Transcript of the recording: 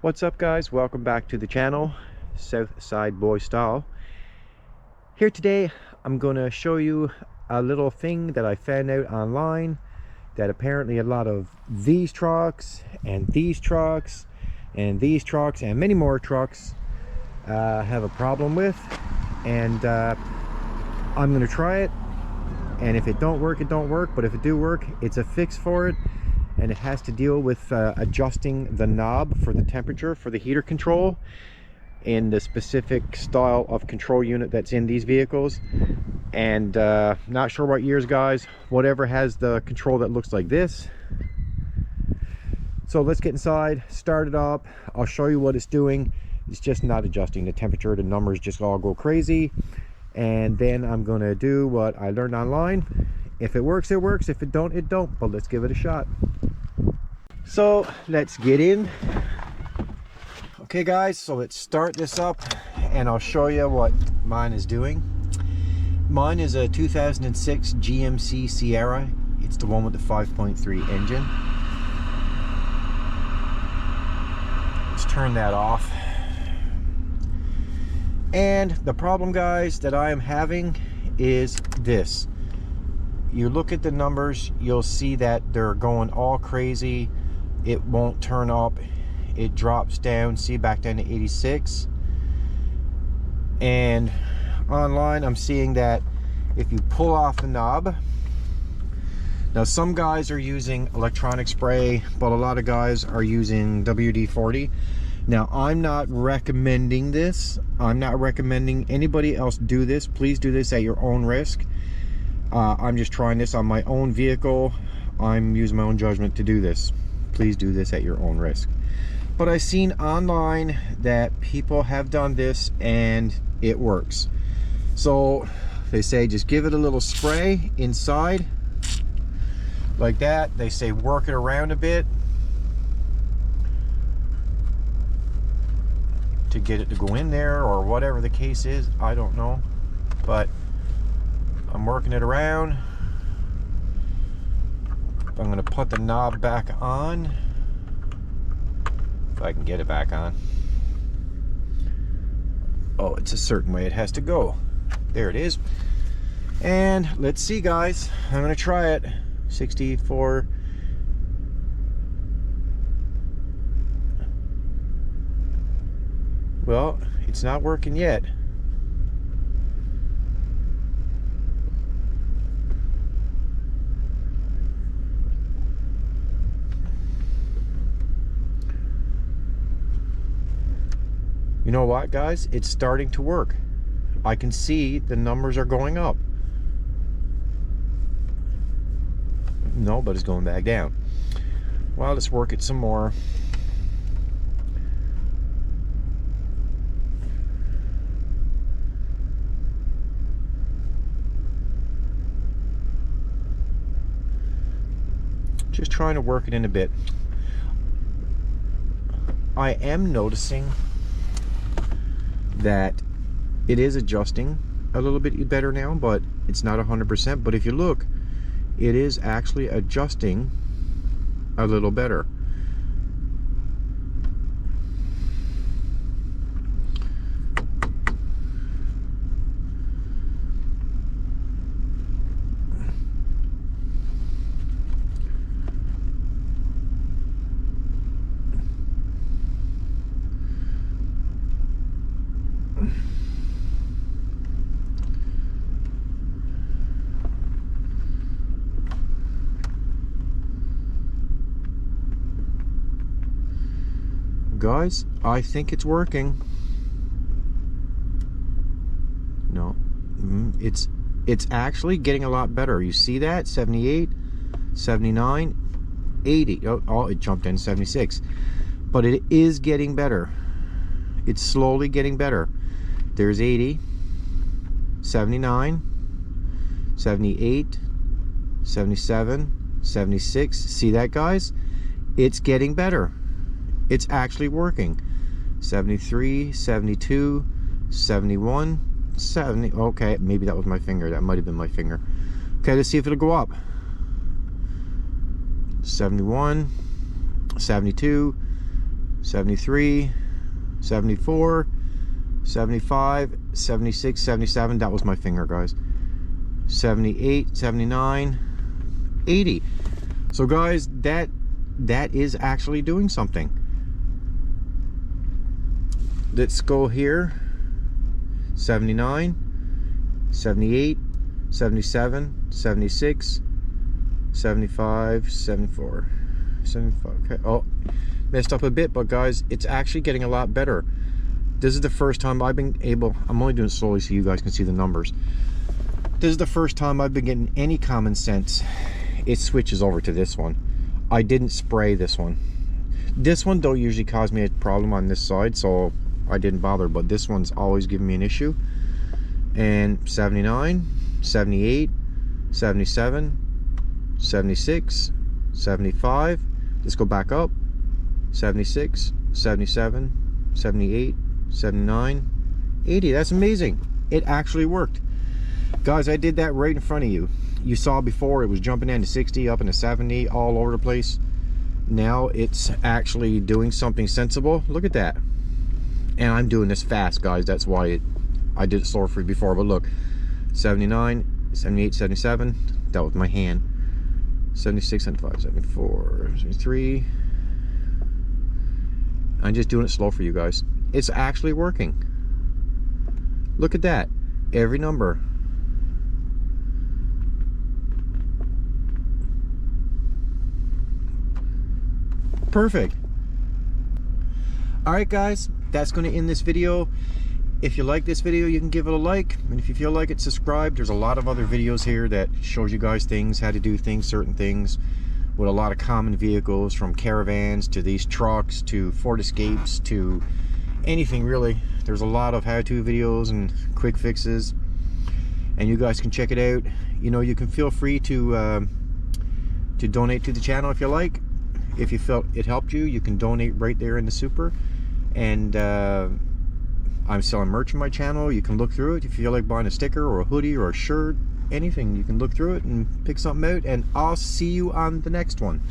What's up, guys? Welcome back to the channel, Southside Boy Style. Here today I'm going to show you a little thing that I found out online that apparently a lot of these trucks and these trucks and these trucks and many more trucks have a problem with, and I'm going to try it, and if it don't work, it don't work, but if it do work, it's a fix for it. And it has to deal with adjusting the knob for the temperature for the heater control in the specific style of control unit that's in these vehicles. And not sure what years, guys, whatever has the control that looks like this. So let's get inside, start it up. I'll show you what it's doing. It's just not adjusting the temperature. The numbers just all go crazy. And then I'm going to do what I learned online. If it works, it works. If it don't, it don't. But let's give it a shot. So let's get in. Okay, guys, so let's start this up and I'll show you what mine is doing. Mine is a 2006 GMC Sierra. It's the one with the 5.3 engine. Let's turn that off. And the problem, guys, that I am having is this. You look at the numbers, you'll see that they're going all crazy. It won't turn up, it drops down, see, back down to 86. And online I'm seeing that if you pull off the knob, now some guys are using electronic spray, but a lot of guys are using WD-40. Now I'm not recommending this. I'm not recommending anybody else do this. Please do this at your own risk. I'm just trying this on my own vehicle. I'm using my own judgment to do this. Please do this at your own risk. But I've seen online that people have done this and it works. So they say just give it a little spray inside like that. They say work it around a bit to get it to go in there, or whatever the case is. I don't know, but I'm working it around. I'm going to put the knob back on, if I can get it back on. Oh, it's a certain way it has to go. There it is. And let's see, guys, I'm going to try it. 64. Well, it's not working yet. You know what, guys? It's starting to work. I can see the numbers are going up. No, but it's going back down. Well, let's work it some more. Just trying to work it in a bit. I am noticing that it is adjusting a little bit better now, but it's not 100%. But if you look, it is actually adjusting a little better. Guys, I think it's working. No, it's actually getting a lot better. You see that? 78, 79, 80. Oh, it jumped in 76. But it is getting better. It's slowly getting better. There's 80, 79, 78, 77, 76. See that, guys? It's getting better. It's actually working. 73, 72, 71, 70. Okay, maybe that was my finger. That might have been my finger. Okay, let's see if it'll go up. 71, 72, 73, 74, 75, 76, 77. That was my finger, guys. 78, 79, 80. So guys, that is actually doing something. Let's go here. 79, 78, 77, 76, 75, 74, 75. Okay. Oh, messed up a bit, but guys, it's actually getting a lot better. This is the first time I've been able, I'm only doing it slowly so you guys can see the numbers. This is the first time I've been getting any common sense. It switches over to this one. I didn't spray this one. This one don't usually cause me a problem on this side, so I didn't bother, but this one's always giving me an issue. And 79, 78, 77, 76, 75. Let's go back up. 76, 77, 78, 79, 80. That's amazing. It actually worked. Guys, I did that right in front of you. You saw before it was jumping into 60, up into 70, all over the place. Now it's actually doing something sensible. Look at that. And I'm doing this fast, guys. That's why I did it slower for you before. But look, 79, 78, 77. That was my hand. 76, 75, 74, 73. I'm just doing it slow for you guys. It's actually working. Look at that. Every number. Perfect. Alright guys, that's going to end this video. If you like this video, you can give it a like, and if you feel like it, subscribe. There's a lot of other videos here that shows you guys things, how to do things, certain things with a lot of common vehicles, from caravans to these trucks to Ford Escapes to anything really. There's a lot of how-to videos and quick fixes, and you guys can check it out. You know, you can feel free to donate to the channel if you like. If you felt it helped you, you can donate right there in the super. And I'm selling merch on my channel. You can look through it. If you feel like buying a sticker or a hoodie or a shirt, anything, you can look through it and pick something out. And I'll see you on the next one.